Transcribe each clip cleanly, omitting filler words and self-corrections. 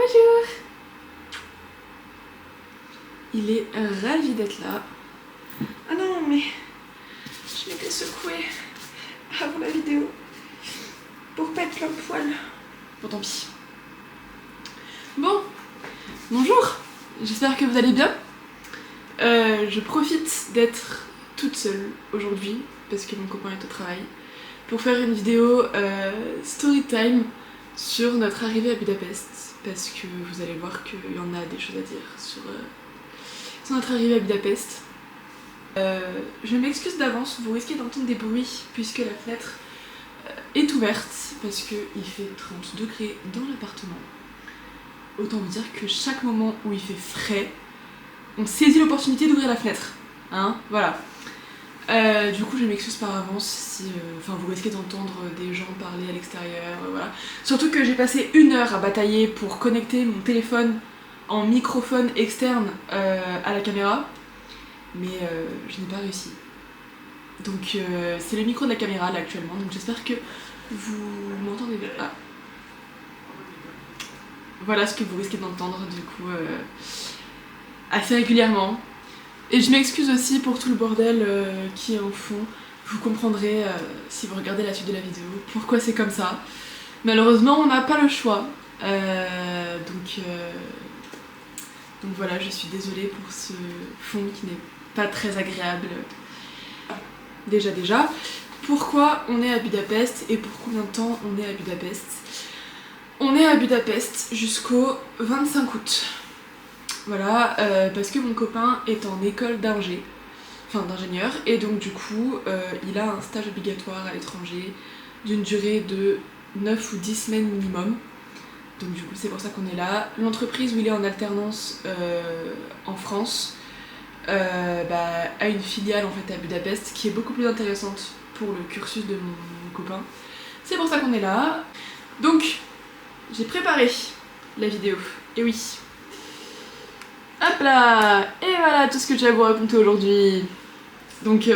Bonjour. Il est ravi d'être là. Ah non, mais je m'étais secouée avant la vidéo pour pas être plein de poils. Bon, tant pis. Bon, bonjour. J'espère que vous allez bien. Je profite d'être toute seule aujourd'hui parce que mon copain est au travail pour faire une vidéo story time sur notre arrivée à Budapest, parce que vous allez voir qu'il y en a des choses à dire sur notre arrivée à Budapest. Je m'excuse d'avance, vous risquez d'entendre des bruits puisque la fenêtre est ouverte parce qu'il fait 30 degrés dans l'appartement. Autant vous dire que chaque moment où il fait frais, on saisit l'opportunité d'ouvrir la fenêtre. Hein, voilà. Du coup je m'excuse par avance si vous risquez d'entendre des gens parler à l'extérieur, voilà. Surtout que j'ai passé 1 heure à batailler pour connecter mon téléphone en microphone externe à la caméra, mais je n'ai pas réussi. Donc c'est le micro de la caméra là actuellement, donc j'espère que vous m'entendez bien. Ah. Voilà ce que vous risquez d'entendre du coup assez régulièrement. Et je m'excuse aussi pour tout le bordel qui est en fond. Vous comprendrez si vous regardez la suite de la vidéo pourquoi c'est comme ça. Malheureusement on n'a pas le choix. Donc voilà, je suis désolée pour ce fond qui n'est pas très agréable. Déjà. Pourquoi on est à Budapest et pour combien de temps on est à Budapest? On est à Budapest jusqu'au 25 août. Voilà, parce que mon copain est en école d'ingénieur, et donc du coup il a un stage obligatoire à l'étranger d'une durée de 9 ou 10 semaines minimum. Donc du coup c'est pour ça qu'on est là. L'entreprise où il est en alternance en France a une filiale en fait à Budapest qui est beaucoup plus intéressante pour le cursus de mon copain. C'est pour ça qu'on est là. Donc j'ai préparé la vidéo, et oui. Hop là! Et voilà tout ce que j'ai à vous raconter aujourd'hui. Donc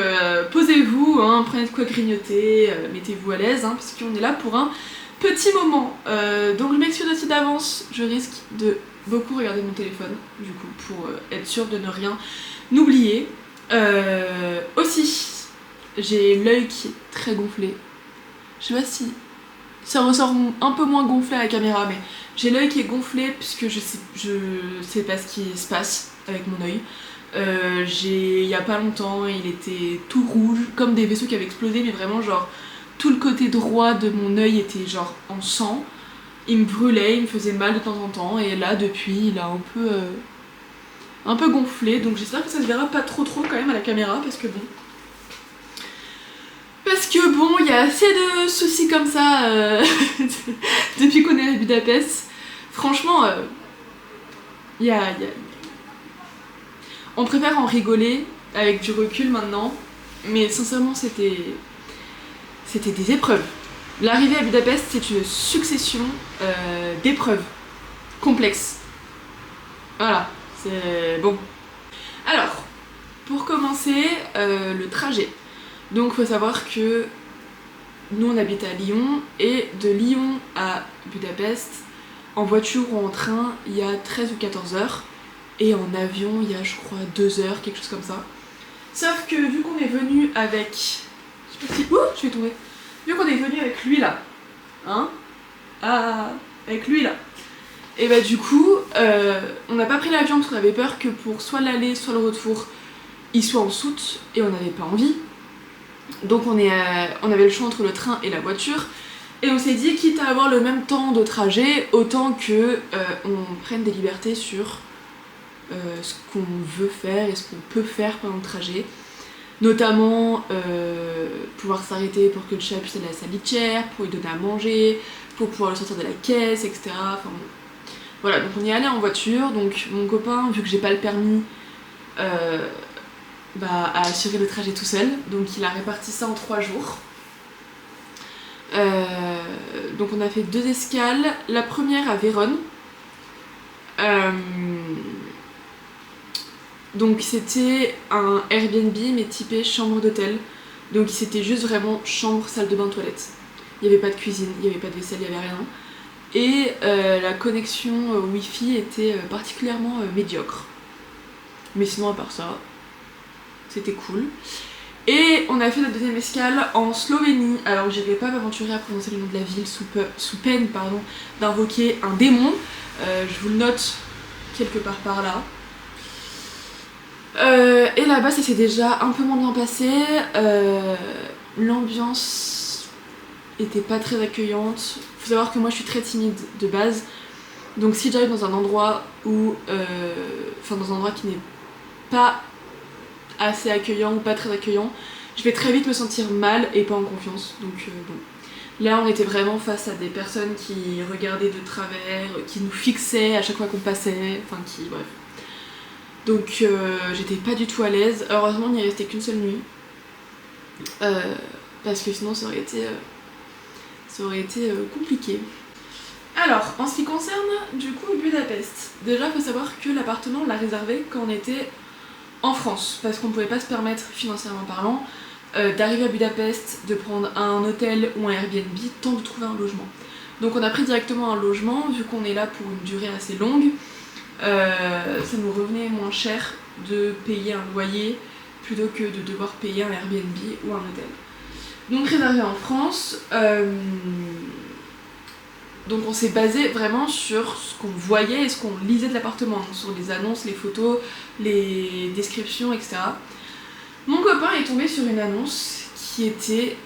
posez-vous, hein, prenez de quoi grignoter, mettez-vous à l'aise, hein, parce qu'on est là pour un petit moment. Donc je m'excuse aussi d'avance, je risque de beaucoup regarder mon téléphone, du coup, pour être sûre de ne rien oublier. Aussi, j'ai l'œil qui est très gonflé. Je sais pas si ça ressort un peu moins gonflé à la caméra, mais j'ai l'œil qui est gonflé puisque je sais pas ce qui se passe avec mon œil. Il y a pas longtemps, il était tout rouge, comme des vaisseaux qui avaient explosé, mais vraiment genre tout le côté droit de mon œil était genre en sang. Il me brûlait, il me faisait mal de temps en temps, et là depuis il a un peu gonflé, donc j'espère que ça se verra pas trop quand même à la caméra, parce que bon, il y a assez de soucis comme ça depuis qu'on est à Budapest. Franchement, on préfère en rigoler avec du recul maintenant, mais sincèrement c'était des épreuves. L'arrivée à Budapest, c'est une succession d'épreuves complexes. Voilà, c'est bon. Alors, pour commencer, le trajet. Donc faut savoir que nous on habite à Lyon, et de Lyon à Budapest, en voiture ou en train, il y a 13 ou 14 heures, et en avion il y a je crois 2 heures, quelque chose comme ça. Sauf que vu qu'on est venu avec... Je sais pas si... Ouh, je vais tomber. Vu qu'on est venu avec lui là, hein, avec lui là, et bah du coup on n'a pas pris l'avion parce qu'on avait peur que pour soit l'aller soit le retour il soit en soute, et on n'avait pas envie. Donc on avait le choix entre le train et la voiture, et on s'est dit quitte à avoir le même temps de trajet, autant que on prenne des libertés sur ce qu'on veut faire et ce qu'on peut faire pendant le trajet. Notamment pouvoir s'arrêter pour que le chat puisse aller à sa litière, pour lui donner à manger, pour pouvoir le sortir de la caisse, etc. Enfin bon. Voilà, donc on y est allé en voiture, donc mon copain, vu que j'ai pas le permis, a assuré le trajet tout seul, donc il a réparti ça en 3 jours. Donc on a fait 2 escales, la première à Vérone. Donc c'était un Airbnb mais typé chambre d'hôtel, donc c'était juste vraiment chambre, salle de bain, toilette. Il n'y avait pas de cuisine, il n'y avait pas de vaisselle, il n'y avait rien. et la connexion Wi-Fi était particulièrement médiocre. Mais sinon à part ça, c'était cool. Et on a fait notre deuxième escale en Slovénie. Alors j'irai pas m'aventurer à prononcer le nom de la ville sous peine d'invoquer un démon. Je vous le note quelque part par là. Et là-bas ça s'est déjà un peu moins bien passé. L'ambiance était pas très accueillante. Faut savoir que moi je suis très timide de base. Donc si j'arrive dans un endroit où... dans un endroit qui n'est pas assez accueillant ou pas très accueillant, je vais très vite me sentir mal et pas en confiance. Donc bon. Là on était vraiment face à des personnes qui regardaient de travers, qui nous fixaient à chaque fois qu'on passait, bref. Donc j'étais pas du tout à l'aise. Heureusement on n'y est resté qu'une seule nuit. Parce que sinon ça aurait été compliqué. Alors, en ce qui concerne du coup Budapest, déjà faut savoir que l'appartement on l'a réservé quand on était en France, parce qu'on pouvait pas se permettre, financièrement parlant, d'arriver à Budapest, de prendre un hôtel ou un Airbnb, tant de trouver un logement. Donc on a pris directement un logement, vu qu'on est là pour une durée assez longue, ça nous revenait moins cher de payer un loyer plutôt que de devoir payer un Airbnb ou un hôtel. Donc réservé en France, donc on s'est basé vraiment sur ce qu'on voyait et ce qu'on lisait de l'appartement, sur les annonces, les photos, les descriptions, etc. Mon copain est tombé sur une annonce qui était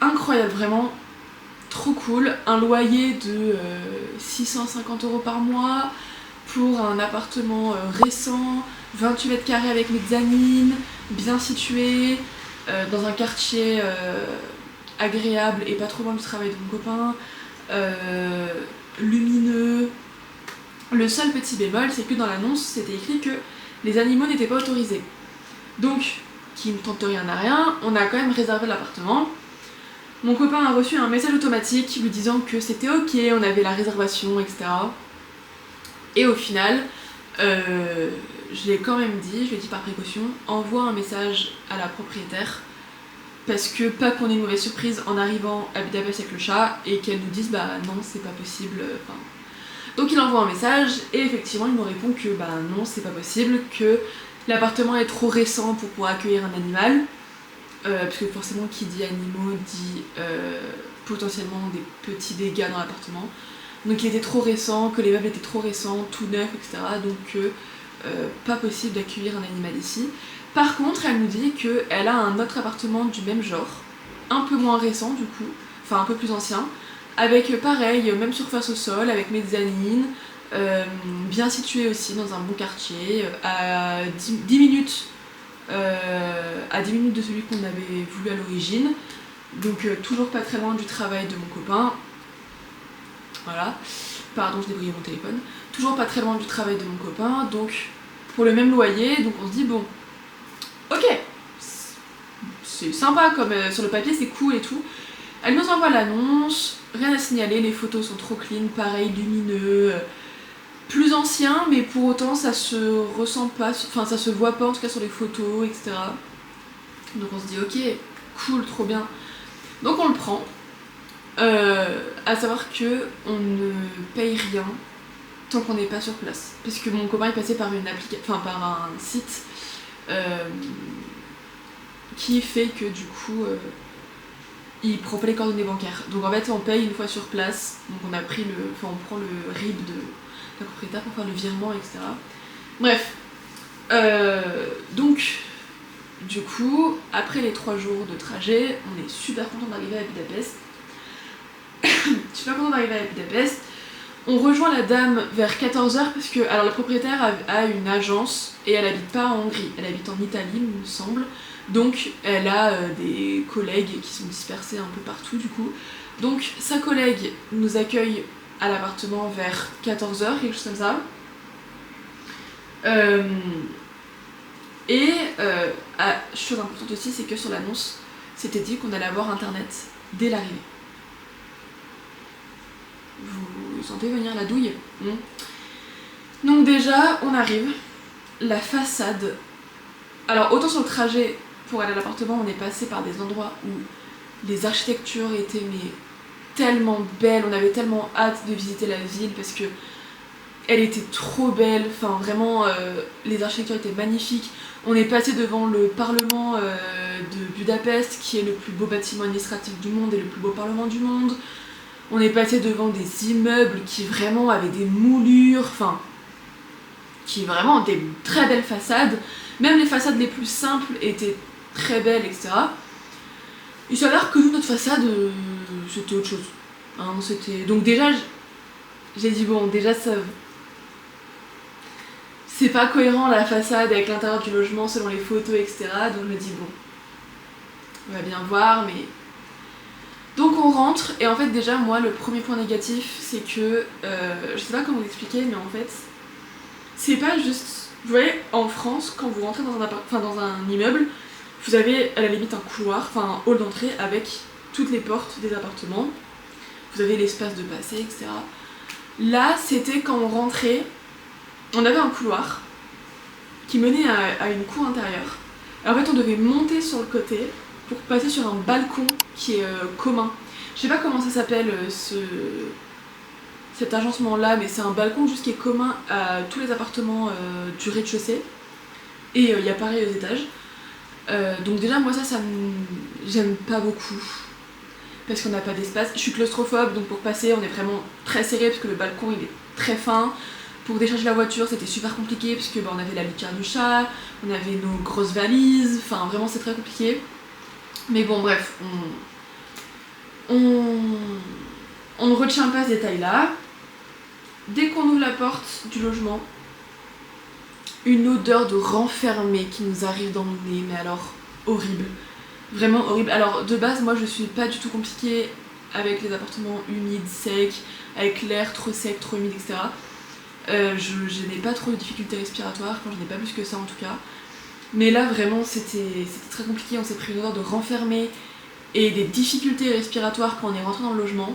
incroyable, vraiment trop cool. Un loyer de 650 € par mois pour un appartement récent, 28 mètres carrés avec mezzanine, bien situé, dans un quartier agréable et pas trop loin du travail de mon copain. Lumineux. Le seul petit bémol, c'est que dans l'annonce c'était écrit que les animaux n'étaient pas autorisés. Donc, qui ne tente rien à rien, on a quand même réservé l'appartement. Mon copain a reçu un message automatique lui disant que c'était ok, on avait la réservation, etc. Et au final, je l'ai quand même dit, je lui ai dit par précaution, envoie un message à la propriétaire. Parce que pas qu'on ait une mauvaise surprise en arrivant à Budapest avec le chat et qu'elle nous dise bah non c'est pas possible. Donc il envoie un message et effectivement il nous répond que bah non c'est pas possible, que l'appartement est trop récent pour pouvoir accueillir un animal. Parce que forcément qui dit animaux dit potentiellement des petits dégâts dans l'appartement. Donc il était trop récent, que les meubles étaient trop récents, tout neuf, etc. Donc pas possible d'accueillir un animal ici. Par contre, elle nous dit qu'elle a un autre appartement du même genre, un peu moins récent du coup, enfin un peu plus ancien, avec pareil, même surface au sol, avec mezzanine, bien situé aussi dans un bon quartier, à 10 minutes de celui qu'on avait voulu à l'origine, donc toujours pas très loin du travail de mon copain. Voilà, pardon, je débrouillais mon téléphone. Toujours pas très loin du travail de mon copain, donc pour le même loyer, donc on se dit bon. Ok, c'est sympa comme sur le papier, c'est cool et tout. Elle nous envoie l'annonce, rien à signaler, les photos sont trop clean, pareil, lumineux, plus ancien, mais pour autant ça se ressent pas, enfin ça se voit pas en tout cas sur les photos, etc. Donc on se dit ok, cool, trop bien. Donc on le prend. À savoir que on ne paye rien tant qu'on n'est pas sur place. Parce que mon copain est passé par une application, par un site. Qui fait que du coup il prend pas les coordonnées bancaires. Donc en fait on paye une fois sur place, donc on prend le RIB de la propriétaire pour faire le virement, etc. Bref, donc du coup après les 3 jours de trajet, on est super content d'arriver à Budapest. Super content d'arriver à Budapest. On rejoint la dame vers 14h parce que alors la propriétaire a une agence et elle habite pas en Hongrie, elle habite en Italie il me semble. Donc elle a des collègues qui sont dispersés un peu partout du coup. Donc sa collègue nous accueille à l'appartement vers 14h, quelque chose comme ça. Chose importante aussi, c'est que sur l'annonce, c'était dit qu'on allait avoir internet dès l'arrivée. Vous sentez venir la douille ? Donc déjà, on arrive, la façade... Alors autant sur le trajet pour aller à l'appartement, on est passé par des endroits où les architectures étaient tellement belle, on avait tellement hâte de visiter la ville parce que elle était trop belle, enfin vraiment les architectures étaient magnifiques. On est passé devant le parlement de Budapest qui est le plus beau bâtiment administratif du monde et le plus beau parlement du monde. On est passé devant des immeubles qui vraiment avaient des moulures, enfin qui vraiment des très belles façades. Même les façades les plus simples étaient très belles, etc. Il s'avère que nous, notre façade, c'était autre chose. Hein, donc déjà, j'ai dit bon, déjà ça... C'est pas cohérent la façade avec l'intérieur du logement selon les photos, etc. Donc je me dis bon, on va bien voir, mais... Donc on rentre, et en fait déjà, moi, le premier point négatif, c'est que... je sais pas comment vous expliquer, mais en fait, c'est pas juste... Vous voyez, en France, quand vous rentrez dans un immeuble, vous avez à la limite un couloir, enfin un hall d'entrée avec toutes les portes des appartements. Vous avez l'espace de passer, etc. Là, c'était quand on rentrait, on avait un couloir qui menait à une cour intérieure. Et en fait, on devait monter sur le côté pour passer sur un balcon qui est commun. Je sais pas comment ça s'appelle cet agencement-là, mais c'est un balcon juste qui est commun à tous les appartements du rez-de-chaussée. Et il y a pareil aux étages. Donc déjà moi j'aime pas beaucoup parce qu'on n'a pas d'espace. Je suis claustrophobe, donc pour passer on est vraiment très serré parce que le balcon il est très fin. Pour décharger la voiture c'était super compliqué parce que on avait la litière du chat, on avait nos grosses valises, enfin vraiment c'est très compliqué. Mais bon bref, on ne retient pas ce détail là. Dès qu'on ouvre la porte du logement, une odeur de renfermé qui nous arrive dans le nez, mais alors horrible, vraiment horrible. Alors de base moi je suis pas du tout compliquée avec les appartements humides, secs, avec l'air trop sec, trop humide, etc. Je n'ai pas trop de difficultés respiratoires, enfin je n'ai pas plus que ça en tout cas. Mais là vraiment c'était très compliqué, on s'est pris une odeur de renfermé et des difficultés respiratoires quand on est rentré dans le logement.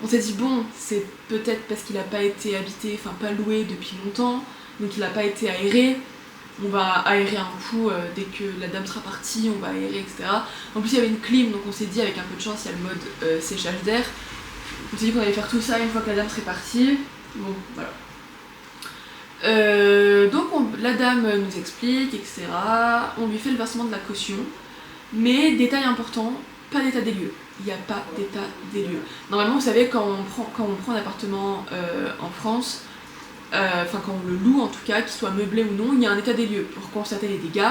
On s'est dit bon, c'est peut-être parce qu'il a pas été habité, enfin pas loué depuis longtemps, donc il n'a pas été aéré, on va aérer un coup dès que la dame sera partie, on va aérer, etc. En plus il y avait une clim, donc on s'est dit avec un peu de chance il y a le mode séchage d'air. On s'est dit qu'on allait faire tout ça une fois que la dame serait partie. Bon, voilà. Donc la dame nous explique, etc. On lui fait le versement de la caution, mais détail important, pas d'état des lieux. Il n'y a pas d'état des lieux. Normalement, vous savez, quand on prend un appartement en France, enfin quand on le loue en tout cas, qu'il soit meublé ou non, il y a un état des lieux pour constater les dégâts,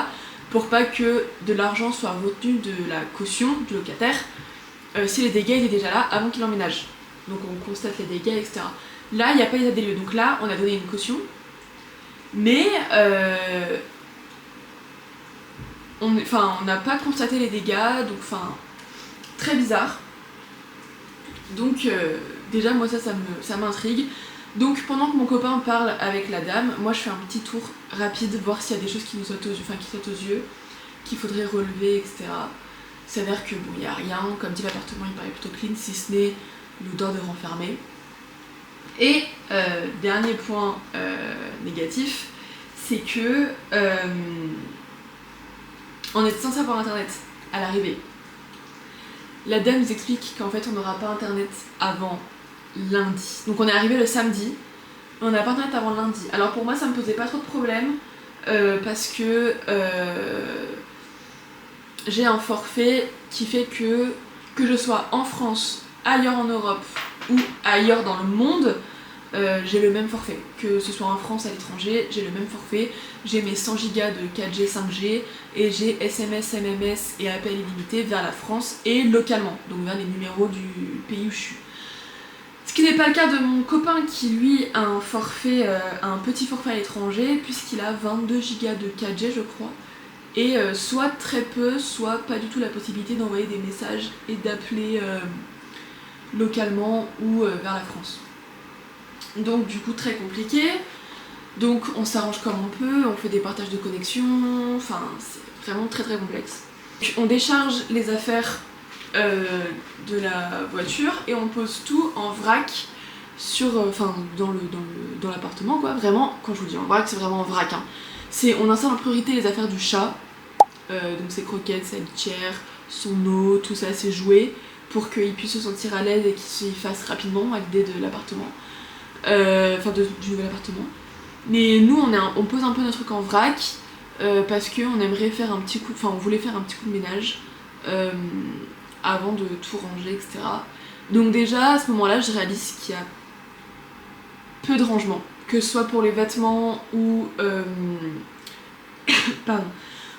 pour pas que de l'argent soit retenu de la caution du locataire si les dégâts étaient déjà là avant qu'il emménage. Donc on constate les dégâts, etc. Là, il n'y a pas d'état des lieux. Donc là, on a donné une caution, mais on n'a pas constaté les dégâts, donc enfin très bizarre. Donc déjà moi ça m'intrigue. Donc pendant que mon copain parle avec la dame, moi je fais un petit tour rapide, voir s'il y a des choses qui nous sautent aux yeux, qu'il faudrait relever, etc. Il s'avère que bon, il n'y a rien, comme dit l'appartement il paraît plutôt clean, si ce n'est l'odeur de renfermé. Et dernier point négatif, c'est que on est censé avoir internet à l'arrivée. La dame nous explique qu'en fait on n'aura pas internet avant lundi. Donc on est arrivé le samedi, on n'a pas internet avant lundi. Alors pour moi ça me posait pas trop de problème parce que j'ai un forfait qui fait que je sois en France, ailleurs en Europe ou ailleurs dans le monde, j'ai le même forfait. Que ce soit en France, à l'étranger, j'ai le même forfait. J'ai mes 100 Go de 4G, 5G et j'ai SMS, MMS et appels illimités vers la France et localement, donc vers les numéros du pays où je suis. Ce qui n'est pas le cas de mon copain qui lui a un forfait, un petit forfait à l'étranger puisqu'il a 22 Go de 4G je crois. Et soit très peu, soit pas du tout la possibilité d'envoyer des messages et d'appeler localement ou vers la France. Donc du coup très compliqué, donc on s'arrange comme on peut, on fait des partages de connexion, enfin c'est vraiment très très complexe. On décharge les affaires de la voiture et on pose tout en vrac dans l'appartement quoi, vraiment, quand je vous dis en vrac c'est vraiment en vrac hein. On installe en priorité les affaires du chat, donc ses croquettes, sa litière, son eau, tout ça, ses jouets, pour qu'il puisse se sentir à l'aise et qu'il s'y fasse rapidement à l'idée de l'appartement, du nouvel appartement. Mais nous on pose un peu notre truc en vrac parce qu'on aimerait faire on voulait faire un petit coup de ménage avant de tout ranger, etc. Donc déjà à ce moment-là je réalise qu'il y a peu de rangement, que ce soit pour les vêtements ou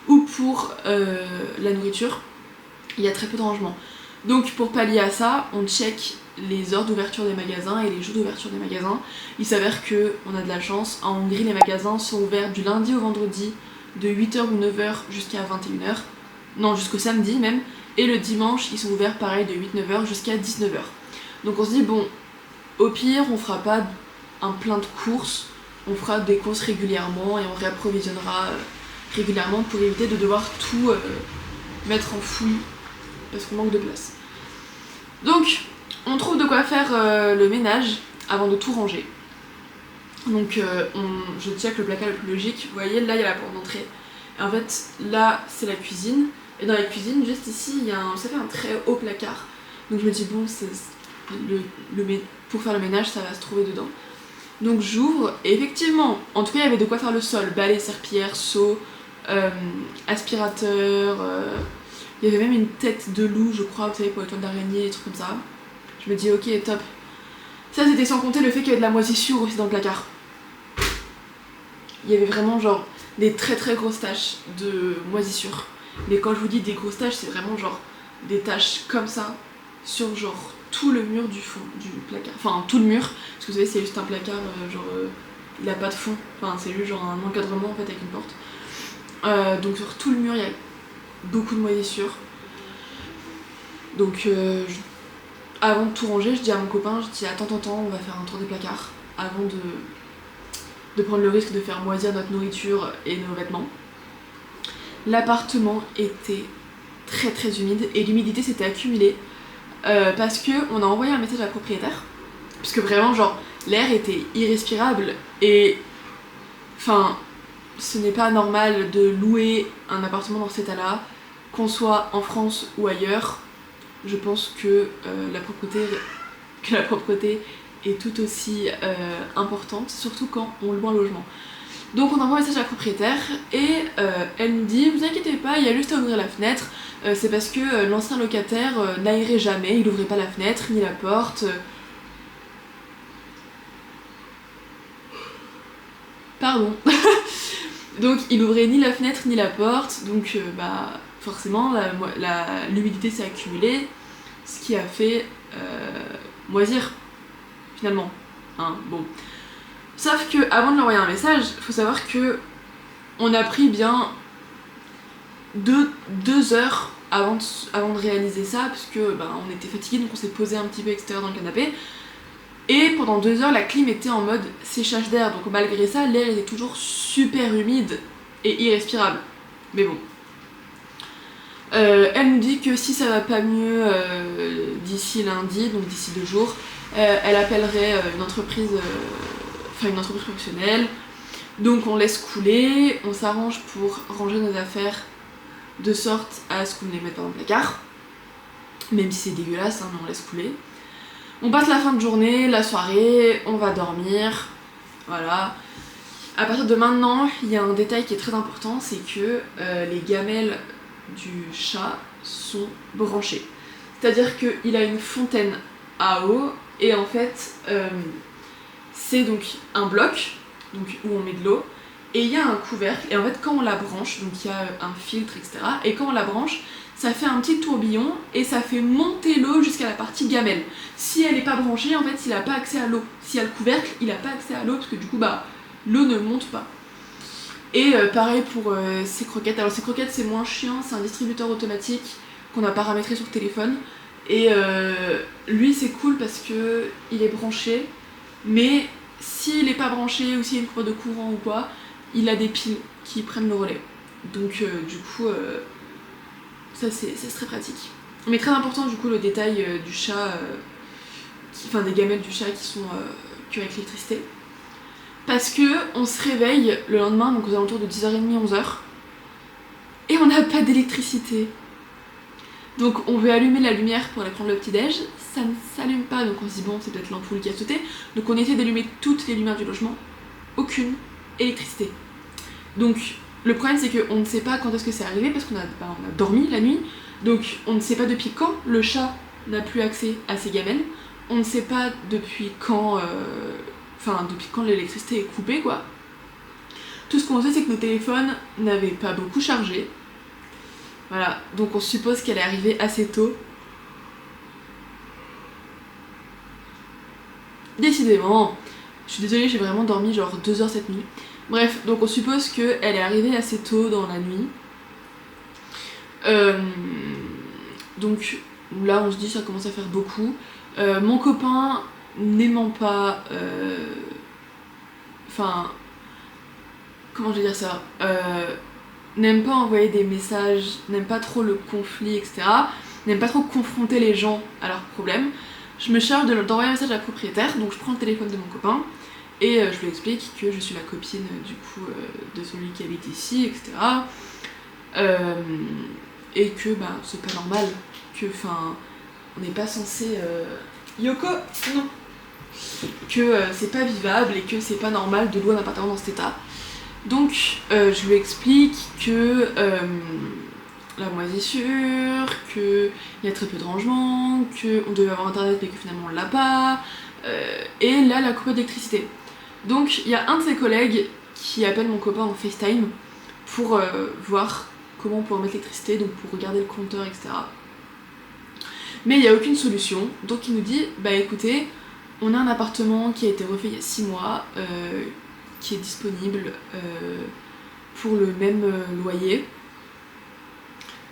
ou pour la nourriture, il y a très peu de rangement. Donc pour pallier à ça, on check les heures d'ouverture des magasins et les jours d'ouverture des magasins. Il s'avère qu'on a de la chance, en Hongrie les magasins sont ouverts du lundi au vendredi de 8h ou 9h jusqu'à 21h, non jusqu'au samedi même, et le dimanche ils sont ouverts pareil de 8-9h jusqu'à 19h. Donc on se dit bon, au pire on fera pas un plein de courses, on fera des courses régulièrement et on réapprovisionnera régulièrement pour éviter de devoir tout mettre en fouille parce qu'on manque de place. Donc on trouve de quoi faire le ménage avant de tout ranger. Donc je check le placard le plus logique. Vous voyez là il y a la porte d'entrée. Et en fait là c'est la cuisine. Et dans la cuisine juste ici ça fait un très haut placard. Donc je me dis bon pour faire le ménage ça va se trouver dedans. Donc j'ouvre et effectivement en tout cas il y avait de quoi faire le sol. Balai, serpillière, seau, aspirateur, il y avait même une tête de loup je crois, vous savez pour les toiles d'araignée et trucs comme ça. Je me dis ok top. Ça c'était sans compter le fait qu'il y avait de la moisissure aussi dans le placard. Il y avait vraiment genre des très très grosses taches de moisissure. Mais quand je vous dis des grosses taches c'est vraiment genre des taches comme ça sur genre tout le mur du fond du placard. Enfin tout le mur, parce que vous savez c'est juste un placard il a pas de fond. Enfin c'est juste genre un encadrement en fait avec une porte. Donc sur tout le mur il y a beaucoup de moisissure. Donc avant de tout ranger, je dis à mon copain, je dis attends, on va faire un tour des placards avant de prendre le risque de faire moisir notre nourriture et nos vêtements. L'appartement était très très humide et l'humidité s'était accumulée parce que on a envoyé un message à la propriétaire parce que vraiment genre l'air était irrespirable et enfin ce n'est pas normal de louer un appartement dans cet état-là, qu'on soit en France ou ailleurs. Je pense que la propreté est tout aussi importante, surtout quand on loue un logement. Donc on envoie un message à la propriétaire et elle nous dit vous inquiétez pas, il y a juste à ouvrir la fenêtre, c'est parce que l'ancien locataire n'aérait jamais, il ouvrait pas la fenêtre ni la porte. Pardon. Donc il ouvrait ni la fenêtre ni la porte, donc forcément l'humidité s'est accumulée, ce qui a fait moisir finalement. Hein, bon. Sauf que avant de lui envoyer un message, il faut savoir que on a pris bien 2 heures avant de réaliser ça, parce que on était fatigués donc on s'est posé un petit peu extérieur dans le canapé. Et pendant 2 heures, la clim était en mode séchage d'air, donc malgré ça, l'air était toujours super humide et irrespirable. Mais bon. Elle nous dit que si ça va pas mieux d'ici lundi, donc d'ici 2 jours, elle appellerait une entreprise professionnelle. Donc on laisse couler, on s'arrange pour ranger nos affaires de sorte à ce qu'on ne les mette pas dans le placard. Même si c'est dégueulasse, hein, mais on laisse couler. On passe la fin de journée, la soirée, on va dormir, voilà. À partir de maintenant, il y a un détail qui est très important, c'est que les gamelles du chat sont branchées. C'est-à-dire qu'il a une fontaine à eau, et en fait, c'est donc un bloc donc, où on met de l'eau, et il y a un couvercle, et en fait quand on la branche, donc il y a un filtre, etc., et quand on la branche, ça fait un petit tourbillon et ça fait monter l'eau jusqu'à la partie gamelle. Si elle n'est pas branchée, en fait, il n'a pas accès à l'eau. S'il y a le couvercle, il n'a pas accès à l'eau parce que du coup, l'eau ne monte pas. Et pareil pour ces croquettes. Alors ces croquettes, c'est moins chiant, c'est un distributeur automatique qu'on a paramétré sur le téléphone. Et lui, c'est cool parce que il est branché, mais s'il n'est pas branché ou s'il y a une coupure de courant ou quoi, il a des piles qui prennent le relais. Donc du coup... ça c'est très pratique. Mais très important du coup le détail du chat, des gamelles du chat qui sont avec l'électricité. Parce que on se réveille le lendemain, donc aux alentours de 10h30, 11h, et on n'a pas d'électricité. Donc on veut allumer la lumière pour aller prendre le petit déj, ça ne s'allume pas, donc on se dit bon c'est peut-être l'ampoule qui a sauté. Donc on essaie d'allumer toutes les lumières du logement, aucune électricité. Donc le problème c'est qu'on ne sait pas quand est-ce que c'est arrivé parce qu'on a dormi la nuit, donc on ne sait pas depuis quand le chat n'a plus accès à ses gamelles, on ne sait pas depuis quand, depuis quand l'électricité est coupée quoi. Tout ce qu'on sait c'est que nos téléphones n'avaient pas beaucoup chargé. Voilà, donc on suppose qu'elle est arrivée assez tôt. Décidément, je suis désolée, j'ai vraiment dormi genre 2 heures cette nuit. Bref, donc on suppose qu'elle est arrivée assez tôt dans la nuit. Donc là on se dit ça commence à faire beaucoup. Mon copain n'aimant pas... comment je vais dire ça, n'aime pas envoyer des messages, n'aime pas trop le conflit, etc. N'aime pas trop confronter les gens à leurs problèmes. Je me charge d'envoyer un message à la propriétaire, donc je prends le téléphone de mon copain et je lui explique que je suis la copine du coup de celui qui habite ici, etc. Et que c'est pas normal, que on n'est pas censé... Yoko, non, que c'est pas vivable et que c'est pas normal de louer un appartement dans cet état. Donc je lui explique que la moisissure, qu'il y a très peu de rangement, qu'on devait avoir internet mais que finalement on l'a pas, et là la coupure d'électricité. Donc il y a un de ses collègues qui appelle mon copain en FaceTime pour voir comment on peut remettre l'électricité, donc pour regarder le compteur, etc. Mais il n'y a aucune solution, donc il nous dit écoutez, on a un appartement qui a été refait il y a 6 mois, qui est disponible pour le même loyer.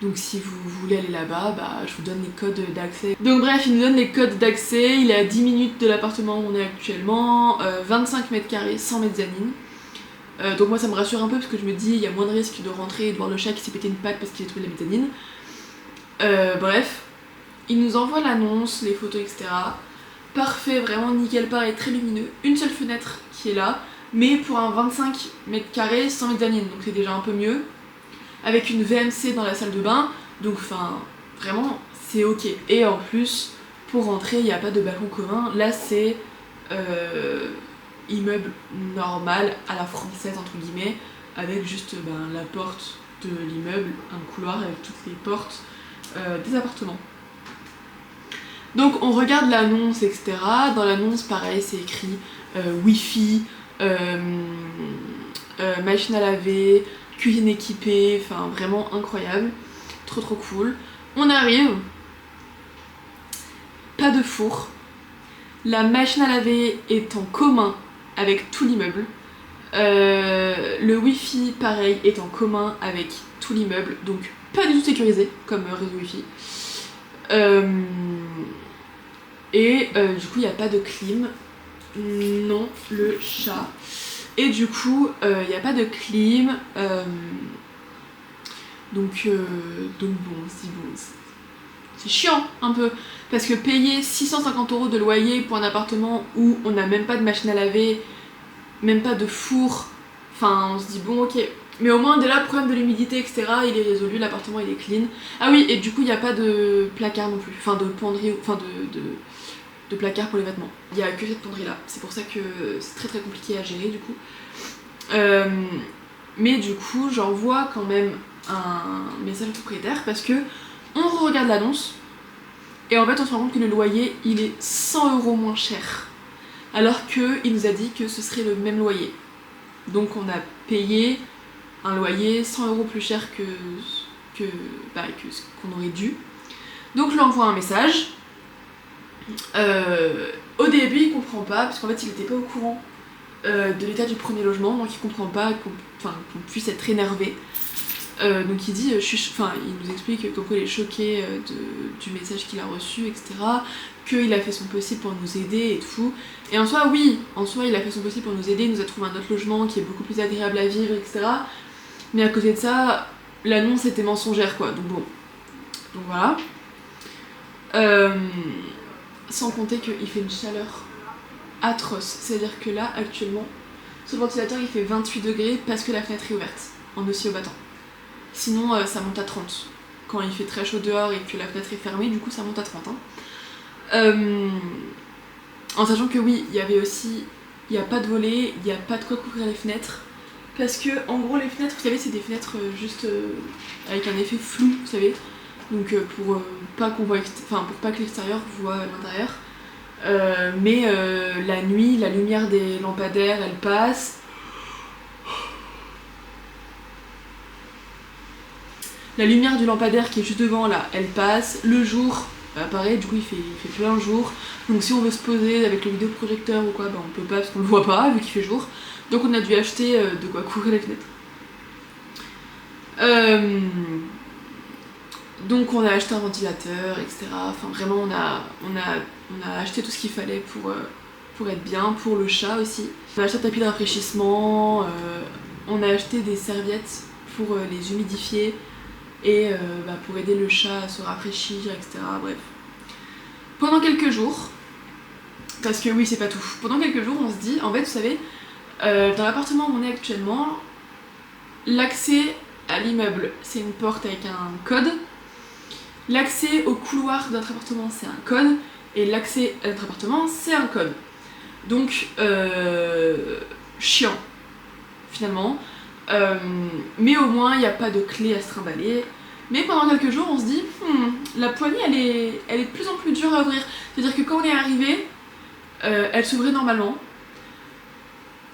Donc si vous voulez aller là-bas, je vous donne les codes d'accès. Donc bref, il nous donne les codes d'accès, il est à 10 minutes de l'appartement où on est actuellement, 25 mètres carrés, sans mezzanine. Donc moi ça me rassure un peu parce que je me dis il y a moins de risque de rentrer et de voir le chat qui s'est pété une patte parce qu'il a trouvé de la mezzanine. Bref, il nous envoie l'annonce, les photos, etc. Parfait, vraiment nickel, pareil, très lumineux. Une seule fenêtre qui est là, mais pour un 25 mètres carrés sans mezzanine, donc c'est déjà un peu mieux. Avec une VMC dans la salle de bain, donc vraiment c'est ok. Et en plus, pour rentrer, il n'y a pas de balcon commun, là c'est immeuble normal à la française entre guillemets, avec juste la porte de l'immeuble, un couloir avec toutes les portes des appartements. Donc on regarde l'annonce, etc. Dans l'annonce, pareil, c'est écrit Wi-Fi, machine à laver, cuisine équipée, vraiment incroyable, trop cool. On arrive, pas de four, la machine à laver est en commun avec tout l'immeuble, le wifi pareil est en commun avec tout l'immeuble, donc pas du tout sécurisé comme réseau wifi. Et du coup il n'y a pas de clim, non, le chat. Et du coup, il n'y a pas de clim, donc bon, c'est chiant un peu, parce que payer 650 € de loyer pour un appartement où on n'a même pas de machine à laver, même pas de four, on se dit bon ok, mais au moins dès là le problème de l'humidité etc il est résolu, l'appartement il est clean. Ah oui, et du coup il n'y a pas de placard non plus, de penderie, de placard pour les vêtements. Il n'y a que cette penderie là, c'est pour ça que c'est très compliqué à gérer du coup. Mais du coup j'envoie quand même un message au propriétaire parce que on regarde l'annonce et en fait on se rend compte que le loyer il est 100 € moins cher alors qu'il nous a dit que ce serait le même loyer. Donc on a payé un loyer 100 € plus cher que ce qu'on aurait dû. Donc je lui envoie un message. Au début il comprend pas parce qu'en fait il était pas au courant de l'état du premier logement, donc il comprend pas qu'on puisse être énervé. Donc il dit, il nous explique comme quoi il est choqué du message qu'il a reçu, etc. Qu'il a fait son possible pour nous aider et tout. Et en soi, oui, il a fait son possible pour nous aider, il nous a trouvé un autre logement qui est beaucoup plus agréable à vivre, etc. Mais à côté de ça, l'annonce était mensongère quoi, donc bon. Donc voilà. Sans compter qu'il fait une chaleur atroce, c'est-à-dire que là, actuellement, sur le ventilateur il fait 28 degrés parce que la fenêtre est ouverte, en oscillobattant. Sinon ça monte à 30 quand il fait très chaud dehors et que la fenêtre est fermée, du coup ça monte à 30 hein. En sachant que oui, il y avait aussi, il n'y a pas de volet, il n'y a pas de quoi couvrir les fenêtres. Parce que en gros les fenêtres, vous savez, c'est des fenêtres juste avec un effet flou, vous savez. Donc pour pas qu'on voit, enfin pour pas que l'extérieur voit l'intérieur. Mais la nuit, la lumière des lampadaires, elle passe. La lumière du lampadaire qui est juste devant là, elle passe. Le jour, pareil, du coup il fait plein jour. Donc si on veut se poser avec le vidéoprojecteur ou quoi, bah on peut pas parce qu'on le voit pas vu qu'il fait jour. Donc on a dû acheter de quoi couvrir les fenêtres. Donc on a acheté un ventilateur, etc. Enfin vraiment on a acheté tout ce qu'il fallait pour être bien, pour le chat aussi. On a acheté un tapis de rafraîchissement, on a acheté des serviettes pour les humidifier et pour aider le chat à se rafraîchir, etc. Bref. Pendant quelques jours, parce que oui c'est pas tout, pendant quelques jours on se dit, en fait vous savez, dans l'appartement où on est actuellement, l'accès à l'immeuble c'est une porte avec un code, l'accès au couloir de notre appartement c'est un code, et l'accès à notre appartement c'est un code. Donc chiant finalement, mais au moins il n'y a pas de clé à se trimballer. Mais pendant quelques jours on se dit la poignée elle est de plus en plus dure à ouvrir. C'est-à-dire que quand on est arrivé, elle s'ouvrait normalement.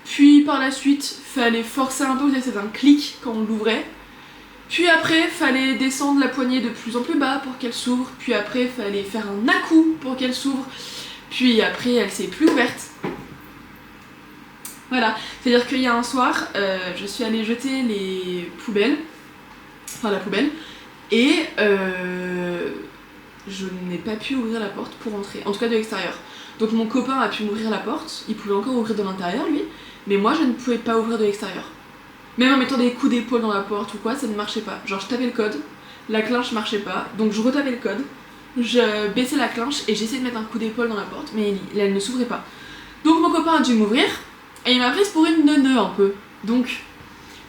Puis par la suite, fallait forcer un peu, c'était un clic quand on l'ouvrait. Puis après, fallait descendre la poignée de plus en plus bas pour qu'elle s'ouvre. Puis après, fallait faire un à-coup pour qu'elle s'ouvre. Puis après, elle s'est plus ouverte. Voilà, c'est-à-dire qu'il y a un soir, je suis allée jeter les poubelles, enfin la poubelle, et je n'ai pas pu ouvrir la porte pour entrer, en tout cas de l'extérieur. Donc mon copain a pu m'ouvrir la porte, il pouvait encore ouvrir de l'intérieur lui, mais moi je ne pouvais pas ouvrir de l'extérieur. Même en mettant des coups d'épaule dans la porte ou quoi, ça ne marchait pas. Genre je tapais le code, la clinche marchait pas, donc je retapais le code, je baissais la clinche et j'essayais de mettre un coup d'épaule dans la porte, mais elle ne s'ouvrait pas. Donc mon copain a dû m'ouvrir, et il m'a prise pour une neuneu un peu. Donc,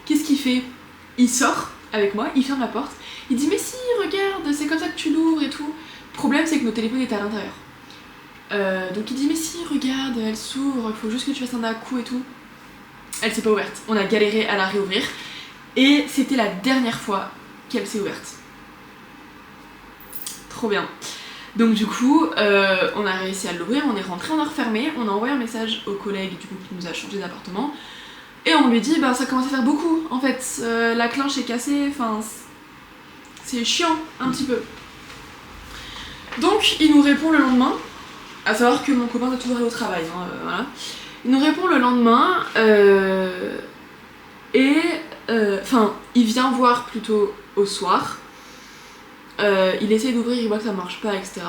qu'est-ce qu'il fait? Il sort avec moi, il ferme la porte, il dit mais si, regarde, c'est comme ça que tu l'ouvres et tout. Le problème c'est que nos téléphones étaient à l'intérieur. Donc il dit mais si, regarde, elle s'ouvre, il faut juste que tu fasses un à-coup et tout. Elle s'est pas ouverte, on a galéré à la réouvrir, et c'était la dernière fois qu'elle s'est ouverte. Trop bien. Donc du coup, on a réussi à l'ouvrir, on est rentré, on a refermé, on a envoyé un message au collègue du coup qui nous a changé d'appartement, et on lui dit bah ça commence à faire beaucoup en fait, la clinche est cassée, enfin c'est chiant un petit peu. Donc il nous répond le lendemain, à savoir que mon copain doit toujours aller au travail, hein, voilà. Il nous répond le lendemain, il vient voir plutôt au soir. Il essaye d'ouvrir, il voit que ça marche pas, etc.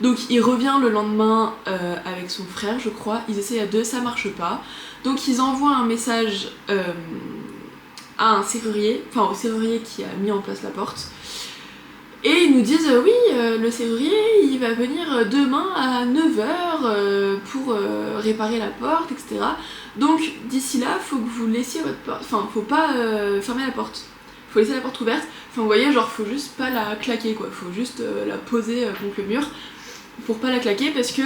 Donc il revient le lendemain avec son frère, je crois. Ils essayent à deux, ça marche pas. Donc ils envoient un message à un serrurier, enfin au serrurier qui a mis en place la porte. Et ils nous disent oui, le serrurier il va venir demain à 9h pour réparer la porte, etc. Donc d'ici là, faut que vous laissiez votre porte, enfin faut pas fermer la porte. Faut laisser la porte ouverte, enfin vous voyez genre faut juste pas la claquer quoi, faut juste la poser contre le mur pour pas la claquer parce que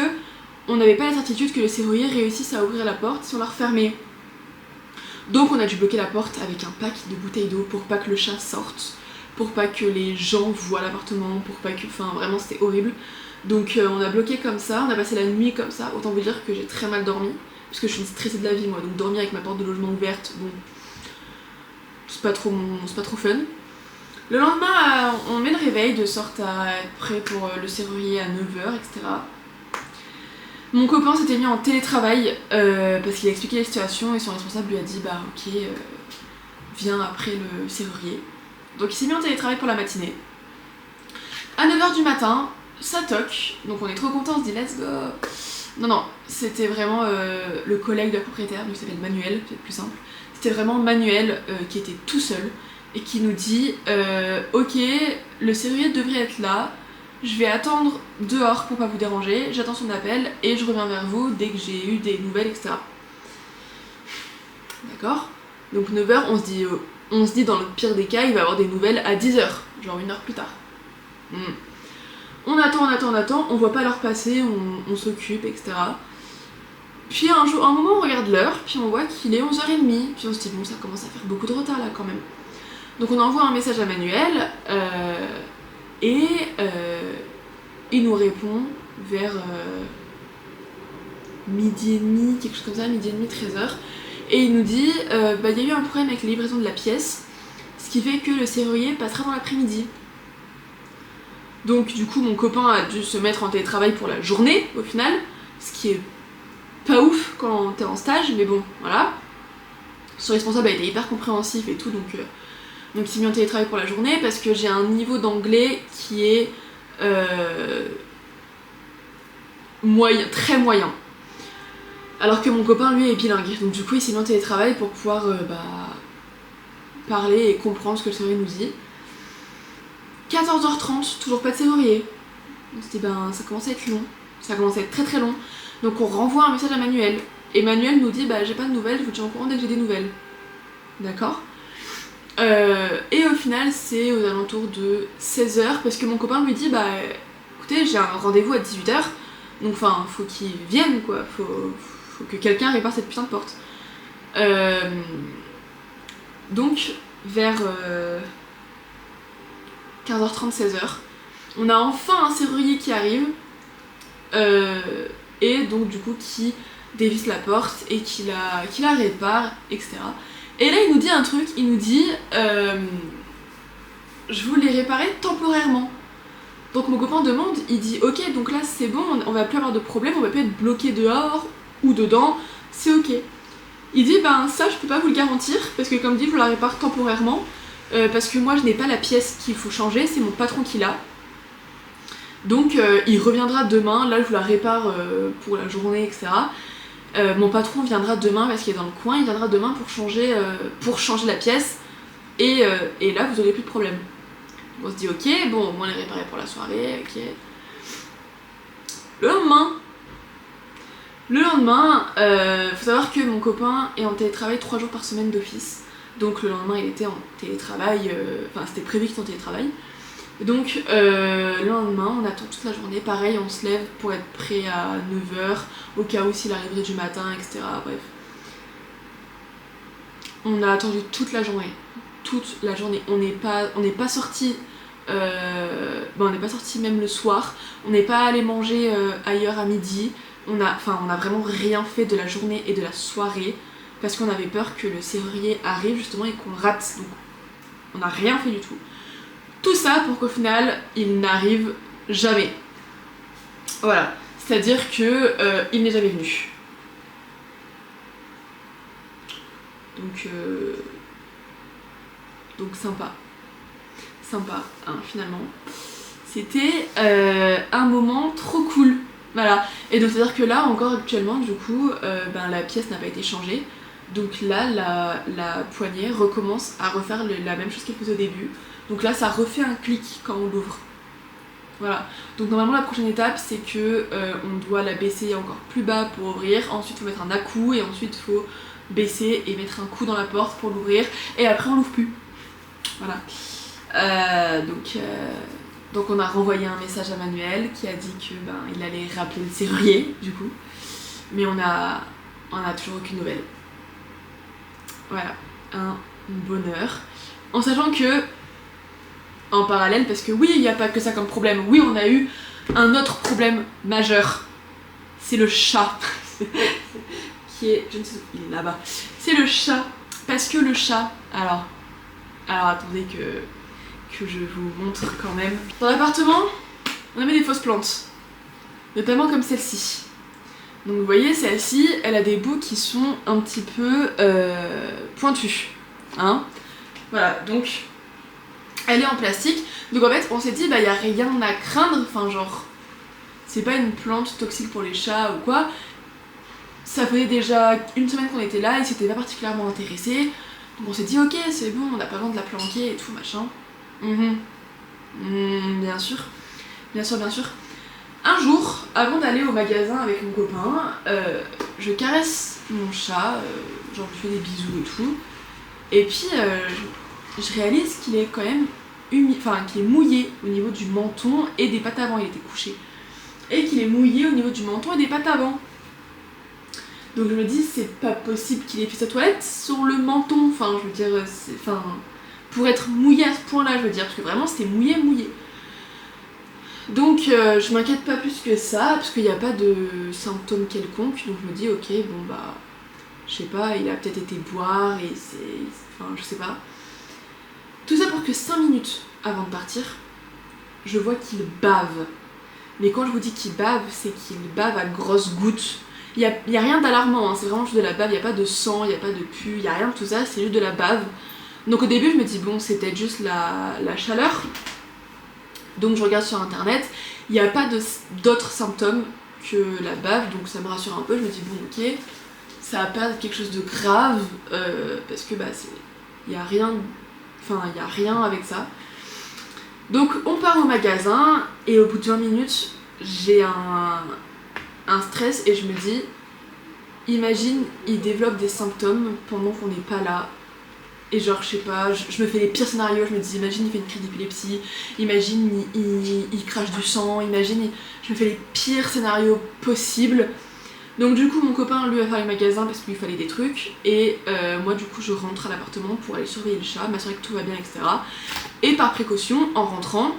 on n'avait pas la certitude que le serrurier réussisse à ouvrir la porte si on la refermait. Donc on a dû bloquer la porte avec un pack de bouteilles d'eau pour pas que le chat sorte, pour pas que les gens voient l'appartement, pour pas que... Enfin vraiment c'était horrible. Donc on a bloqué comme ça, on a passé la nuit comme ça, autant vous dire que j'ai très mal dormi, parce que je suis une stressée de la vie moi, donc dormir avec ma porte de logement ouverte, bon... c'est pas trop fun. Le lendemain, on met le réveil de sorte à être prêt pour le serrurier à 9h, etc. Mon copain s'était mis en télétravail parce qu'il a expliqué la situation et son responsable lui a dit bah ok, viens après le serrurier. Donc il s'est mis en télétravail pour la matinée. À 9h du matin, ça toque, donc on est trop contents, on se dit let's go. Non, c'était vraiment le collègue de la propriétaire, donc il s'appelle Manuel, c'est plus simple. C'était vraiment Manuel qui était tout seul et qui nous dit ok, le serrurier devrait être là, je vais attendre dehors pour pas vous déranger, j'attends son appel et je reviens vers vous dès que j'ai eu des nouvelles, etc. D'accord? Donc 9h, on se dit dans le pire des cas, il va avoir des nouvelles à 10h, genre une heure plus tard. On attend, on voit pas l'heure passer, on s'occupe, etc. Puis un moment on regarde l'heure, puis on voit qu'il est 11h30, puis on se dit bon ça commence à faire beaucoup de retard là quand même. Donc on envoie un message à Manuel, et il nous répond vers midi et demi, quelque chose comme ça, midi et demi, 13h. Et il nous dit, il y a eu un problème avec la livraison de la pièce, ce qui fait que le serrurier passera dans l'après-midi. Donc du coup mon copain a dû se mettre en télétravail pour la journée au final, ce qui est pas ouf quand t'es en stage, mais bon, voilà. Son responsable a été hyper compréhensif et tout, donc il s'est mis en télétravail pour la journée parce que j'ai un niveau d'anglais qui est moyen, très moyen. Alors que mon copain lui est bilingue, donc du coup il s'est mis en télétravail pour pouvoir parler et comprendre ce que le serrurier nous dit. 14h30, toujours pas de serrurier. On se dit ça commence à être long, ça commence à être très très long. Donc on renvoie un message à Manuel. Et Manuel nous dit j'ai pas de nouvelles, je vous tiens au courant dès que j'ai des nouvelles. D'accord. Et au final c'est aux alentours de 16h parce que mon copain lui dit écoutez j'ai un rendez-vous à 18h, donc faut qu'il vienne quoi, faut que quelqu'un répare cette putain de porte. Donc vers 15h30, 16h, on a enfin un serrurier qui arrive, et donc du coup qui dévisse la porte et qui la répare, etc. Et là il nous dit un truc, il nous dit je voulais réparer temporairement. Donc mon copain demande, il dit ok donc là c'est bon, on va plus avoir de problème, on va plus être bloqué dehors ou dedans, c'est ok. Il dit ça je peux pas vous le garantir parce que comme dit je vous la répare temporairement, parce que moi je n'ai pas la pièce qu'il faut changer, c'est mon patron qui l'a. Donc il reviendra demain, là je vous la répare pour la journée, etc. Mon patron viendra demain parce qu'il est dans le coin, il viendra demain pour changer la pièce et là vous aurez plus de problème. On se dit ok, bon au moins on est réparé pour la soirée, ok. Le lendemain, faut savoir que mon copain est en télétravail 3 jours par semaine d'office. Donc le lendemain il était en télétravail, c'était prévu qu'il était en télétravail. Donc le lendemain on attend toute la journée, pareil on se lève pour être prêt à 9h, au cas où s'il arriverait du matin, etc. Bref. On a attendu toute la journée. On n'est pas sorti, on n'est pas sorti même le soir, on n'est pas allé manger ailleurs à midi, on a vraiment rien fait de la journée et de la soirée parce qu'on avait peur que le serrurier arrive justement et qu'on le rate, donc on n'a rien fait du tout. Tout ça pour qu'au final il n'arrive jamais. Voilà, c'est-à-dire que il n'est jamais venu. Donc sympa, hein, finalement. C'était un moment trop cool. Voilà, et donc c'est-à-dire que là encore actuellement du coup la pièce n'a pas été changée. Donc là la poignée recommence à refaire la même chose qu'elle faisait au début. Donc là ça refait un clic quand on l'ouvre. Voilà, donc normalement la prochaine étape c'est que on doit la baisser encore plus bas pour ouvrir. Ensuite il faut mettre un à-coup et ensuite il faut baisser et mettre un coup dans la porte pour l'ouvrir. Et après on l'ouvre plus. Voilà. Donc on a renvoyé un message à Manuel qui a dit que il allait rappeler le serrurier du coup. Mais on a toujours aucune nouvelle. Voilà, un bonheur. En sachant que, en parallèle, parce que oui, il n'y a pas que ça comme problème, oui, on a eu un autre problème majeur. C'est le chat. Qui est, je ne sais où, il est là-bas. C'est le chat. Parce que le chat, alors attendez que je vous montre quand même. Dans l'appartement, on a mis des fausses plantes. Notamment comme celle-ci. Donc vous voyez, celle-ci, elle a des bouts qui sont un petit peu pointus. Hein, voilà, donc elle est en plastique. Donc en fait, on s'est dit, y a rien à craindre. Enfin genre, c'est pas une plante toxique pour les chats ou quoi. Ça faisait déjà une semaine qu'on était là, ils s'étaient pas particulièrement intéressés. Donc on s'est dit, ok, c'est bon, on n'a pas besoin de la planquer et tout, machin. Bien sûr. Un jour, avant d'aller au magasin avec mon copain, je caresse mon chat, genre je lui fais des bisous et tout. Et puis je réalise qu'il est quand même qu'il est mouillé au niveau du menton et des pattes avant, il était couché. Et qu'il est mouillé au niveau du menton et des pattes avant. Donc je me dis, c'est pas possible qu'il ait fait sa toilette sur le menton, enfin je veux dire, pour être mouillé à ce point-là, je veux dire, parce que vraiment c'était mouillé. Donc je m'inquiète pas plus que ça, parce qu'il n'y a pas de symptômes quelconques, donc je me dis, ok, bon bah, je sais pas, il a peut-être été boire, et enfin je sais pas. Tout ça pour que 5 minutes avant de partir, je vois qu'il bave. Mais quand je vous dis qu'il bave, c'est qu'il bave à grosses gouttes. Il y a rien d'alarmant, hein, c'est vraiment juste de la bave, il n'y a pas de sang, il n'y a pas de pu, il n'y a rien de tout ça, c'est juste de la bave. Donc au début je me dis bon c'est peut-être juste la chaleur. Donc je regarde sur internet, il n'y a pas d'autres symptômes que la bave, donc ça me rassure un peu, je me dis bon ok, ça va pas être quelque chose de grave, parce que bah il n'y a rien avec ça. Donc on part au magasin et au bout de 20 minutes j'ai un stress et je me dis, imagine il développe des symptômes pendant qu'on n'est pas là et genre je sais pas, je me fais les pires scénarios, je me dis imagine il fait une crise d'épilepsie, imagine il crache du sang, je me fais les pires scénarios possibles. Donc du coup mon copain lui va faire les magasins parce qu'il lui fallait des trucs et moi du coup je rentre à l'appartement pour aller surveiller le chat, m'assurer que tout va bien, etc. Et par précaution en rentrant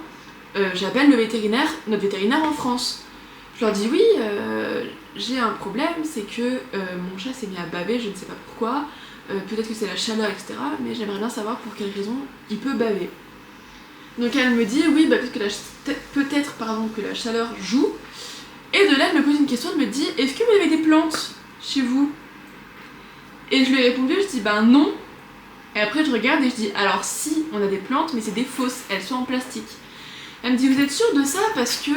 j'appelle notre vétérinaire en France. Je leur dis oui, j'ai un problème, c'est que mon chat s'est mis à baver, je ne sais pas pourquoi, peut-être que c'est la chaleur, etc. Mais j'aimerais bien savoir pour quelle raison il peut baver. Donc elle me dit oui, bah, peut-être que la chaleur joue. Et de là elle me pose une question, elle me dit est-ce que vous avez des plantes chez vous? Et je lui ai répondu, je dis bah non. Et après je regarde et je dis alors si, on a des plantes mais c'est des fausses, elles sont en plastique. Elle me dit vous êtes sûre de ça parce que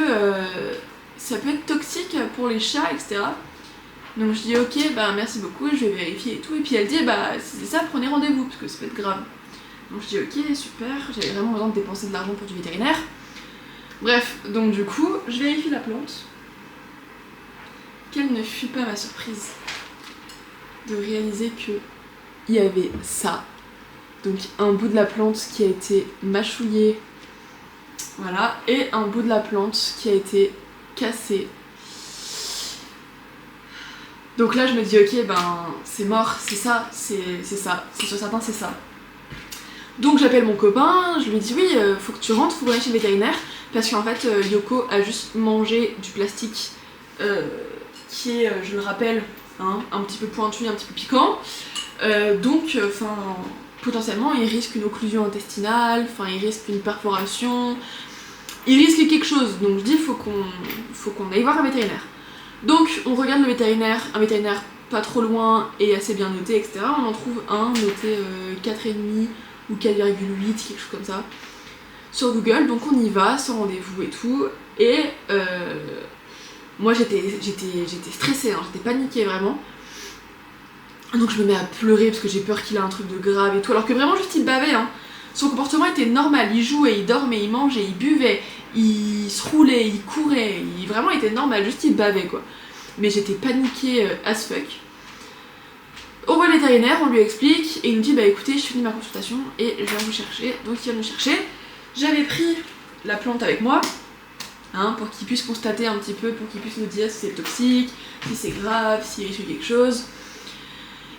ça peut être toxique pour les chats, etc. Donc je dis ok, bah merci beaucoup, je vais vérifier et tout. Et puis elle dit bah si c'est ça, prenez rendez-vous parce que ça peut être grave. Donc je dis ok, super, j'avais vraiment besoin de dépenser de l'argent pour du vétérinaire. Bref, donc du coup, je vérifie la plante. Quelle ne fut pas ma surprise de réaliser que il y avait ça. Donc un bout de la plante qui a été mâchouillé, voilà, et un bout de la plante qui a été cassé. Donc là je me dis ok ben c'est mort, c'est ça, c'est ça, c'est sûr certain c'est ça. Donc j'appelle mon copain, je lui dis oui faut que tu rentres, faut aller chez le vétérinaire parce qu'en fait Yoko a juste mangé du plastique qui est, je le rappelle, hein, un petit peu pointu, un petit peu piquant. Donc potentiellement il risque une occlusion intestinale, il risque une perforation, il risque quelque chose. Donc je dis faut qu'on aille voir un vétérinaire. Donc on regarde le vétérinaire, un vétérinaire pas trop loin et assez bien noté, etc. On en trouve un noté 4,5 ou 4,8, quelque chose comme ça, sur Google. Donc on y va, sans rendez-vous et tout. Et moi j'étais stressée, hein, j'étais paniquée vraiment. Donc je me mets à pleurer parce que j'ai peur qu'il ait un truc de grave et tout. Alors que vraiment juste il bavait, hein. Son comportement était normal, il jouait, il dormait, il mangeait, il buvait, il se roulait, il courait, vraiment était normal, juste il bavait quoi. Mais j'étais paniquée as fuck. On voit le vétérinaire, on lui explique et il nous dit bah écoutez je finis ma consultation et je viens vous chercher. Donc il vient nous chercher. J'avais pris la plante avec moi, hein, pour qu'il puisse constater un petit peu, pour qu'il puisse nous dire si c'est toxique, si c'est grave, s'il risque quelque chose.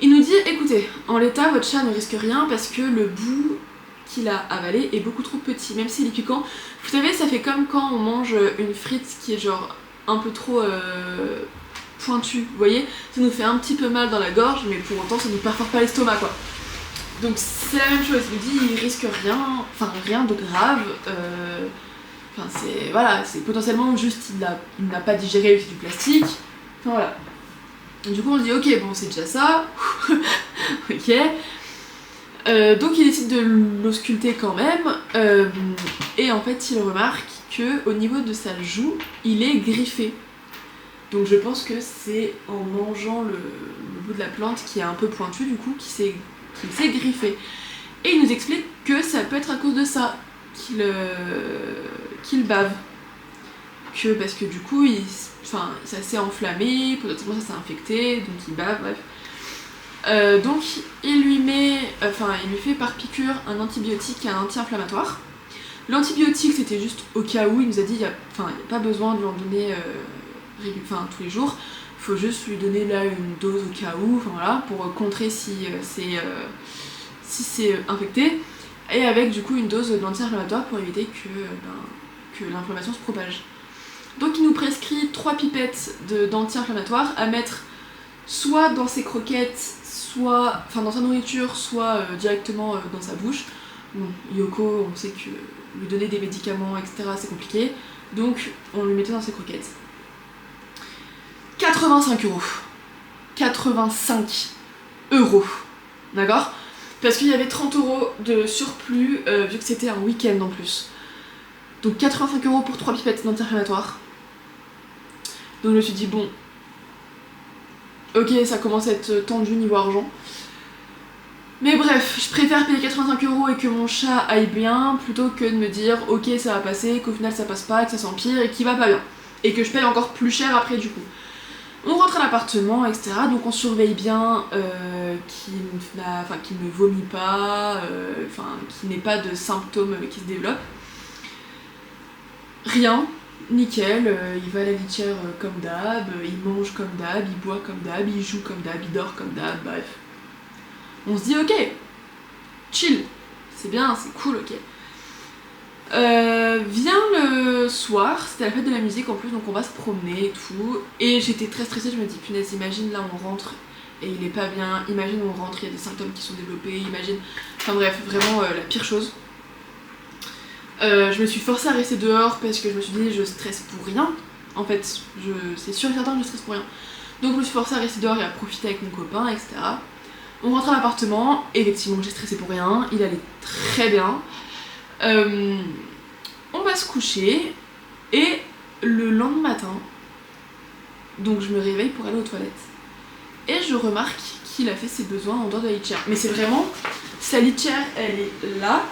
Il nous dit écoutez, en l'état votre chat ne risque rien parce que le bout qu'il a avalé est beaucoup trop petit, même s'il est piquant. Vous savez, ça fait comme quand on mange une frite qui est genre un peu trop pointue, vous voyez, ça nous fait un petit peu mal dans la gorge, mais pour autant ça nous perfore pas l'estomac quoi. Donc c'est la même chose, il nous dit il risque rien de grave, c'est potentiellement juste il n'a pas digéré du plastique, voilà. Et du coup on se dit ok bon c'est déjà ça, ok. Donc il décide de l'ausculter quand même, et en fait il remarque que au niveau de sa joue, il est griffé. Donc je pense que c'est en mangeant le bout de la plante qui est un peu pointu du coup, qui s'est griffé. Et il nous explique que ça peut être à cause de ça qu'il bave. Parce que du coup ça s'est enflammé, potentiellement ça s'est infecté, donc il bave, bref. Donc il lui fait par piqûre un antibiotique et un anti-inflammatoire. L'antibiotique c'était juste au cas où, il nous a dit il n'y a pas besoin de lui en donner tous les jours, il faut juste lui donner là une dose au cas où, voilà, pour contrer si c'est infecté, et avec du coup une dose d'anti-inflammatoire pour éviter que l'inflammation se propage. Donc il nous prescrit 3 pipettes d'anti-inflammatoire à mettre soit dans ses croquettes, soit dans sa nourriture, soit directement dans sa bouche. Bon, Yoko, on sait que lui donner des médicaments, etc., c'est compliqué, donc on lui mettait dans ses croquettes. 85 €. 85 €. D'accord ? Parce qu'il y avait 30 € de surplus, vu que c'était un week-end en plus. Donc 85 € pour 3 pipettes d'anti-inflammatoire. Donc je me suis dit, bon, ok, ça commence à être tendu niveau argent. Mais bref, je préfère payer 85 € et que mon chat aille bien, plutôt que de me dire, ok, ça va passer, qu'au final ça passe pas, que ça s'empire et qu'il va pas bien. Et que je paye encore plus cher après du coup. On rentre à l'appartement, etc. Donc on surveille bien qu'il ne vomit pas, qu'il n'ait pas de symptômes qui se développent. Rien, nickel, il va à la litière comme d'hab, il mange comme d'hab, il boit comme d'hab, il joue comme d'hab, il dort comme d'hab, bref. On se dit ok, chill, c'est bien, c'est cool, ok. Vient le soir, c'était la fête de la musique en plus, donc on va se promener et tout, et j'étais très stressée, je me dis punaise, imagine là on rentre et il est pas bien, imagine on rentre, il y a des symptômes qui sont développés, imagine, enfin bref, vraiment la pire chose. Je me suis forcée à rester dehors parce que je me suis dit je stresse pour rien, en fait, c'est sûr et certain que je stresse pour rien. Donc je me suis forcée à rester dehors et à profiter avec mon copain, etc. On rentre à l'appartement, effectivement j'ai stressé pour rien, il allait très bien. On va se coucher et le lendemain matin, donc je me réveille pour aller aux toilettes et je remarque qu'il a fait ses besoins en dehors de la litière. Mais c'est vraiment, sa litière elle est là,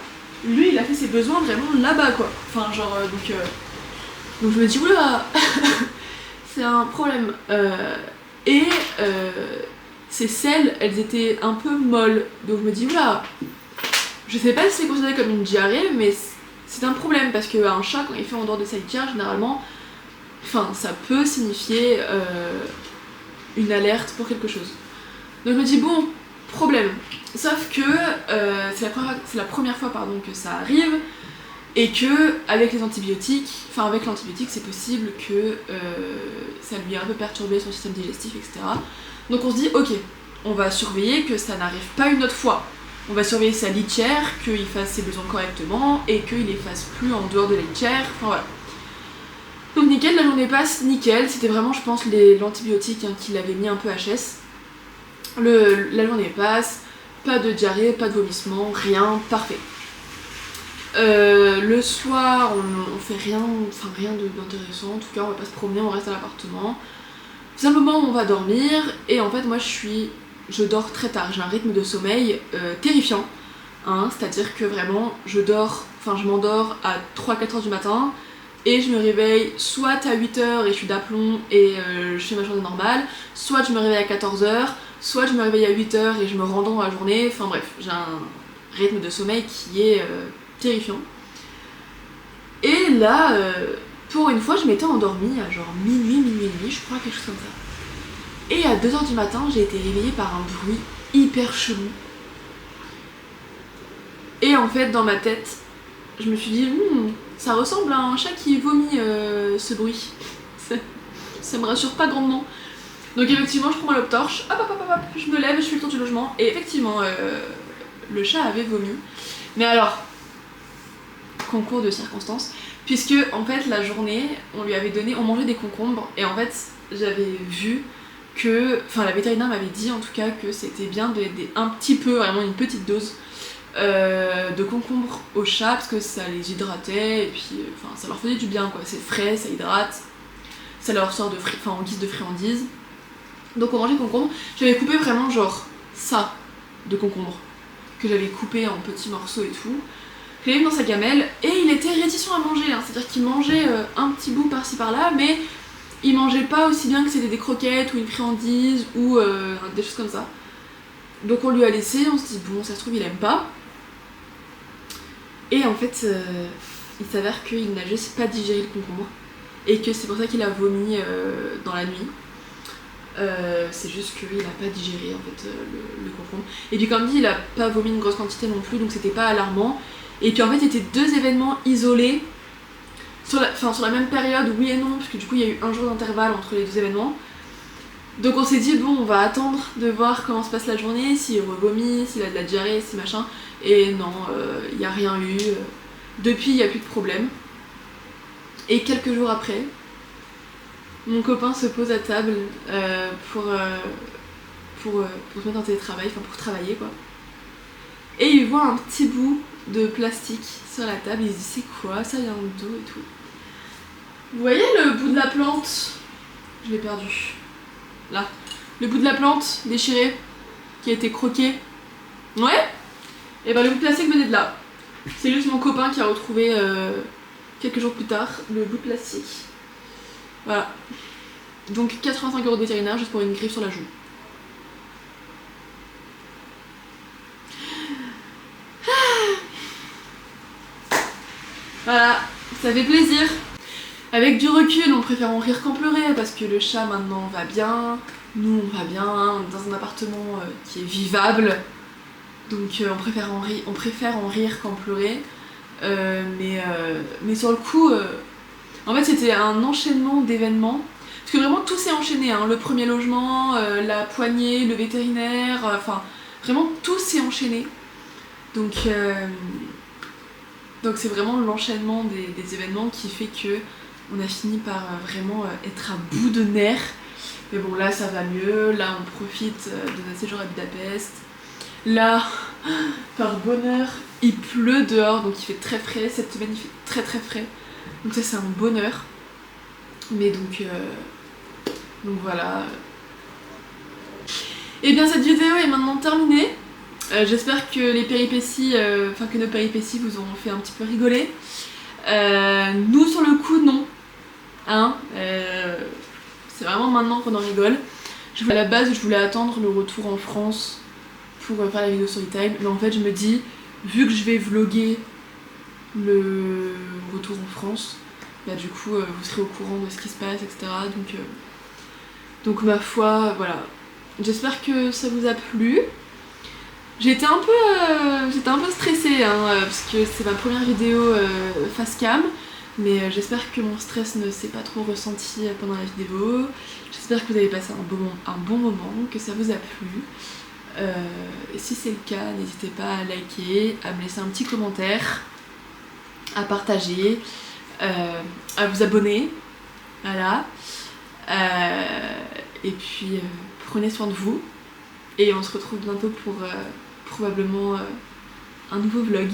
lui il a fait ses besoins vraiment là-bas quoi. Enfin genre donc je me dis oula c'est un problème. Ces selles elles étaient un peu molles, donc je me dis oula, je sais pas si c'est considéré comme une diarrhée, mais c'est un problème parce qu'un chat, quand il fait en dehors de sa litière, généralement, ça peut signifier une alerte pour quelque chose. Donc je me dis, bon, problème. Sauf que c'est la première fois que ça arrive, et que avec l'antibiotique, c'est possible que ça lui ait un peu perturbé son système digestif, etc. Donc on se dit, ok, on va surveiller que ça n'arrive pas une autre fois. On va surveiller sa litière, qu'il fasse ses besoins correctement et qu'il les fasse plus en dehors de la litière, enfin voilà. Donc nickel, la journée passe, nickel, c'était vraiment je pense l'antibiotique qui l'avait mis un peu HS. La journée passe, pas de diarrhée, pas de vomissement, rien, parfait. Le soir, on fait rien d'intéressant, en tout cas on va pas se promener, on reste à l'appartement. C'est un moment où on va dormir et en fait moi je dors très tard, j'ai un rythme de sommeil terrifiant, hein, c'est-à-dire que vraiment je m'endors à 3-4 heures du matin et je me réveille soit à 8 heures et je suis d'aplomb et je fais ma journée normale, soit je me réveille à 14 heures, soit je me réveille à 8 heures et je me rends dans la journée, enfin bref, j'ai un rythme de sommeil qui est terrifiant. Et là, pour une fois, je m'étais endormie à genre minuit et demi, je crois, quelque chose comme ça. Et à 2 heures du matin, j'ai été réveillée par un bruit hyper chelou. Et en fait, dans ma tête, je me suis dit, ça ressemble à un chat qui vomit ce bruit. Ça me rassure pas grandement. Donc effectivement, je prends ma lampe torche, hop, je me lève, je fais le tour du logement, et effectivement, le chat avait vomi. Mais alors, concours de circonstances, puisque en fait, la journée, on mangeait des concombres, et en fait, j'avais vu que, la vétérinaire m'avait dit en tout cas que c'était bien d'aider un petit peu, vraiment une petite dose de concombre aux chats parce que ça les hydratait et puis ça leur faisait du bien quoi, c'est frais, ça hydrate, ça leur sort en guise de friandise. Donc on mangeait concombre, j'avais coupé vraiment genre ça de concombre que j'avais coupé en petits morceaux et tout. Je l'avais mis dans sa gamelle et il était réticent à manger, hein, c'est-à-dire qu'il mangeait un petit bout par-ci par-là, mais il mangeait pas aussi bien que c'était des croquettes ou une friandise ou des choses comme ça. Donc on lui a laissé, on se dit bon ça se trouve il aime pas. Et en fait il s'avère qu'il n'a juste pas digéré le concombre et que c'est pour ça qu'il a vomi dans la nuit. C'est juste qu'il a pas digéré en fait le concombre. Et puis comme dit, il a pas vomi une grosse quantité non plus, donc c'était pas alarmant. Et puis en fait, c'était 2 événements isolés sur la même période, oui et non, parce que du coup il y a eu un jour d'intervalle entre les 2 événements. Donc on s'est dit bon, on va attendre de voir comment se passe la journée, s'il revomit, s'il a de la diarrhée, si machin. Et non, il n'y a rien eu. Depuis, il n'y a plus de problème. Et quelques jours après, mon copain se pose à table pour se mettre en télétravail, enfin pour travailler quoi. Et il voit un petit bout de plastique sur la table, il se dit c'est quoi, ça vient d'où et tout. Vous voyez le bout de la plante? Je l'ai perdu. Là. Le bout de la plante déchiré, qui a été croqué. Ouais. Et ben le bout de plastique venait de là. C'est juste mon copain qui a retrouvé quelques jours plus tard le bout de plastique. Voilà. Donc 85 € de vétérinaire juste pour une griffe sur la joue. Voilà, ça fait plaisir. Avec du recul, on préfère en rire qu'en pleurer parce que le chat maintenant va bien, nous on va bien, on est dans un appartement qui est vivable. Donc on préfère en rire qu'en pleurer. Mais sur le coup, en fait c'était un enchaînement d'événements. Parce que vraiment tout s'est enchaîné, hein. Le premier logement, la poignée, le vétérinaire, enfin vraiment tout s'est enchaîné. Donc c'est vraiment l'enchaînement des événements qui fait que on a fini par vraiment être à bout de nerfs. Mais bon là ça va mieux, là on profite de notre séjour à Budapest. Là, par bonheur, il pleut dehors donc il fait très frais. Cette semaine il fait très très frais. Donc ça c'est un bonheur. Mais donc voilà. Et bien cette vidéo est maintenant terminée. J'espère que les péripéties, que nos péripéties vous auront fait un petit peu rigoler. Nous sur le coup non. Hein, c'est vraiment maintenant qu'on en rigole. À la base je voulais attendre le retour en France pour faire la vidéo Storytime, mais en fait je me dis, vu que je vais vlogger le retour en France, bah du coup vous serez au courant de ce qui se passe, etc. Donc ma foi, voilà. J'espère que ça vous a plu. J'étais un peu stressée hein, parce que c'est ma première vidéo face cam, mais j'espère que mon stress ne s'est pas trop ressenti pendant la vidéo. J'espère que vous avez passé un bon moment, que ça vous a plu. Et si c'est le cas, n'hésitez pas à liker, à me laisser un petit commentaire, à partager, à vous abonner. Voilà. Et puis prenez soin de vous. Et on se retrouve bientôt pour probablement un nouveau vlog.